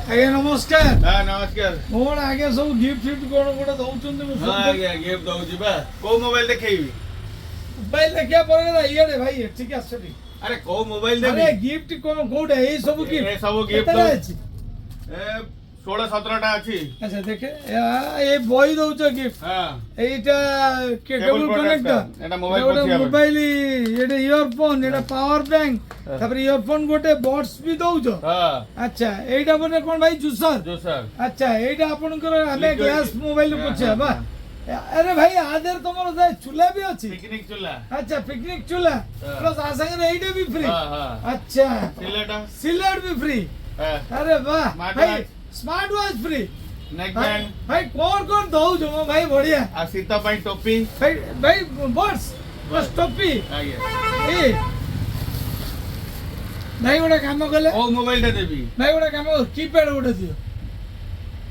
ଆଜ୍ଞା ନମସ୍କାର। ହଁ ନମସ୍କାର। କଣ ଆଜ୍ଞା ସବୁ ଗିଫ୍ଟ ଫିଫ୍ଟ କଣ ଗୋଟେ ଦଉଛନ୍ତି? ହଁ ଆଜ୍ଞା ଗିଫ୍ଟ ଦଉଛି ବା। କୋଉ ମୋବାଇଲ ଦେଖେଇବି? ମୋବାଇଲ ଦେଖିବା ପରେ ଇଆଡେ ଭାଇ ଏଠିକି ଆସ ଟିକେ। ଆରେ କୋଉ ମୋବାଇଲ ଆରେ ଦେବି? ଗିଫ୍ଟ କଣ କୋଉଟା? ଏଇ ସବୁ ଗିଫ୍ଟ ଏ ସବୁ ଗିଫ୍ଟ କେତେଟା ଅଛି? ଏ 16-17ଟା ଅଛି। ଆଚ୍ଛା ଦେଖେ ଏ ବହି ଦଉଛ ଗିଫ୍ଟ। ହଁ এইটা কেবল কানেক্টর, এটা মোবাইল এটা পছিয়া মোবাইল, এটা ইয়ারফোন, এটা পাওয়ার ব্যাংক, হ্যাঁ। তারপরে ইয়ারফোন গোটে বডস বি দউছ। হ্যাঁ আচ্ছা এইটা বলে কোন ভাই জুসার? জুসার। আচ্ছা এইটা আপনাদের আমি Liquid- গ্লাস মোবাইল হ্যাঁ, পছিয়া হ্যাঁ, বা। আরে ভাই আদের তোমার চুলা বি আছে? পিকনিক চুলা। আচ্ছা পিকনিক চুলা হ্যাঁ। প্লাস আসাঙ্গে এইটা বি ফ্রি। হ্যাঁ হ্যাঁ আচ্ছা সিলেটা। Sylhet be free. হ্যাঁ আরে বাহ Smart ভাই watch। Smart watch free. Neck ভাই ব্যান্ড ভাই কোন দউছ মো ভাই বড়িয়া। আর শীত ପାଇଁ ଟୋପି। ভাই ভাই বস বস টপি ଆଜ୍ଞା ଏ ଭାଇ ଗୋଟେ କାମ କଲେ, କୋଉ ମୋବାଇଲଟା ଦେବି? ଭାଇ ଗୋଟେ କାମ କିପ୍ୟାଡ ଗୋଟେ ଦିଅ।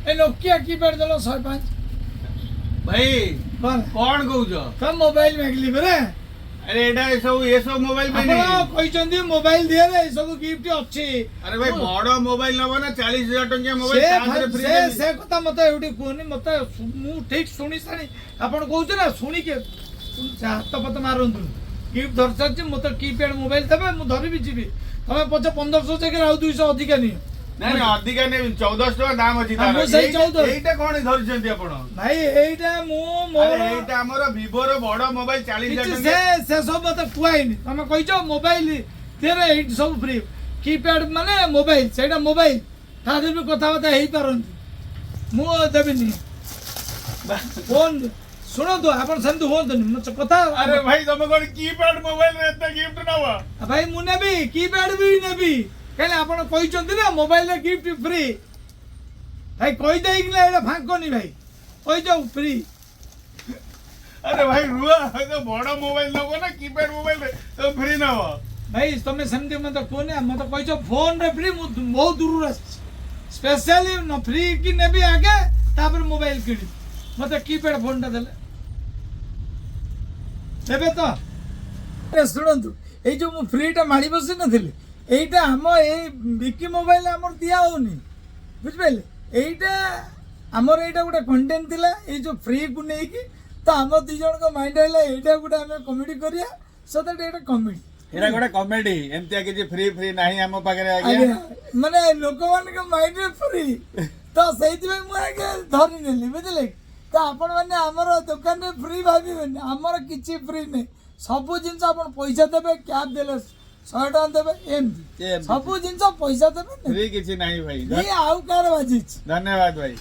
ଏ ନୋକିଆ କିପ୍ୟାଡ ଦେଲ 105। ଭାଇ କଣ କଣ କହୁଛ? ତମ ମୋବାଇଲ ମାଗିଲି ପରା। ଆରେ ଏଟା ଏସବୁ ମୋବାଇଲ ପାଇଁ ଆପଣ ନାହିଁ। କହିଛନ୍ତି ମୋବାଇଲ ଦିଅରେ ଏ ସବୁ ଗିଫ୍ଟ ଅଛି। ଆରେ ଭାଇ ବଡ ମୋବାଇଲ ନବ ନା 40,000 ଟଙ୍କିଆ ସେ ମୋବାଇଲ ତାପରେ ଫ୍ରି ସେ ସେ କଥା ମତେ ଏଉଠି କୁହନି। ମତେ ମୁଁ ଠିକ ଶୁଣି ସାରି ଆପଣ କହୁଛ ନା ଶୁଣିକି ହାତ ଫତ ମାରନ୍ତୁ। ଗିଫ୍ଟ ଧରି ସାରିଛି, ମତେ କିପ୍ୟାଡ ମୋବାଇଲ ଦେବେ, ମୁଁ ଧରିବି ଯିବି। ତମେ ପଛେ 1500 ଜାଗାରେ ଆଉ 200 ଅଧିକା ନିଅ। ନାଇଁ ନାଇଁ ଅଧିକା ନେବି। 1400 ଟଙ୍କା ଦାମ ଅଛି ତାର। ମୁଁ ସେଇ 14 ଏଇଟା କଣ ଧରିଛନ୍ତି ଆପଣ? ଭାଇ ଏଇଟା ମୁଁ ଆରେ ମୋର ଏଇଟା ଆମର ଭିଭୋର ବଡ ମୋବାଇଲ 40,000 କିଛି ଟଙ୍କା। ସେ ସବୁ ମତେ କୁହାଇନି। ତମେ କହିଛ ମୋବାଇଲ ଦେରେ ଏଇଠି ସବୁ ଫ୍ରି। କିପ୍ୟାଡ ମାନେ ମୋବାଇଲ, ସେଇଟା ମୋବାଇଲ ତା ଦେହରେ ବି କଥାବାର୍ତ୍ତା ହେଇପାରନ୍ତି। ମୁଁ ଦେବିନି ଫୋନ। ଶୁଣନ୍ତୁ ଆପଣ ସେମିତି ହୁଅନ୍ତୁନି, ମୋ କଥା। ଆରେ ଭାଇ ତମେ କଣ କିପ୍ୟାଡ ମୋବାଇଲ ରେ ଏତେ ଗିଫ୍ଟ ନବ? ଭାଇ ମୁଁ ନେବି କିପ୍ୟାଡ ବି ନେବି। କାହିଁକି ଆପଣ କହିଛନ୍ତି ନା ମୋବାଇଲରେ ଗିଫ୍ଟ ଫ୍ରି। ଭାଇ କହିଦେଇକିନା ଏଇଟା ଫାଙ୍କନି ଭାଇ, କହିଯାଉ ଫ୍ରି। ଆରେ ଭାଇ ରୁହ, ବଡ ମୋବାଇଲ ନବ ନା କିପ୍ୟାଡ ମୋବାଇଲ ରେ ଫ୍ରି ନବ? ଭାଇ ତମେ ସେମିତି ମତେ କୁହନି। ମତେ କହିଛ ଫୋନରେ ଫ୍ରି। ମୁଁ ବହୁତ ଦୂରରୁ ଆସିଛି ସ୍ପେଶାଲି ଫ୍ରି କି ନେବି ଆଗେ, ତାପରେ ମୋବାଇଲ କିଣିବି। ମତେ କିପ୍ୟାଡ ଫୋନଟା ଦେଲେ ଦେବେ ତ? ଶୁଣନ୍ତୁ, ଏଇ ଯୋଉ ମୁଁ ଫ୍ରିଟା ମାଡ଼ି ବସି ନଥିଲି, এইটা আমার এই বিকি মোবাইল আমার দিয়া হউনি, বুঝিপাইলে? এইটা আমার এইটা গোটে কন্টেন্ট লা, এই যে ফ্রি কু নেইকি। তো আমার দুই জনক মাইন্ড হইলা এইটা গোটে আমি কমেডি করিয়া, সো দ্যাট এটা কমেডি। ଏଟା ଗୋଟେ କମେଡି। ଏମିତିଆ କିଛି ଫ୍ରି ନାହିଁ ଆମ ପାଖରେ ଆଜ୍ଞା। ଆଜ୍ଞା ମାନେ ଲୋକମାନଙ୍କ ମାଇଣ୍ଡରେ ଫ୍ରି, ତ ସେଇଥିପାଇଁ ମୁଁ ଆଜ୍ଞା ଧରି ନେଲି, ବୁଝିଲେ? ତ ଆପଣ ମାନେ ଆମର ଦୋକାନରେ ଫ୍ରି ଭାବିବେନି, ଆମର କିଛି ଫ୍ରି ନାହିଁ। ସବୁ ଜିନିଷ ଆପଣ ପଇସା ଦେବେ, କ୍ୟାବ୍ ଦେଲେ 100 ଟଙ୍କା ଦେବେ, ଏମିତି ସବୁ ଜିନିଷ ପଇସା ଦେବେ। ଫ୍ରି କିଛି ନାହିଁ ଭାଇ। ଆଉ କାହାର ବାଜିଛି? ଧନ୍ୟବାଦ ଭାଇ।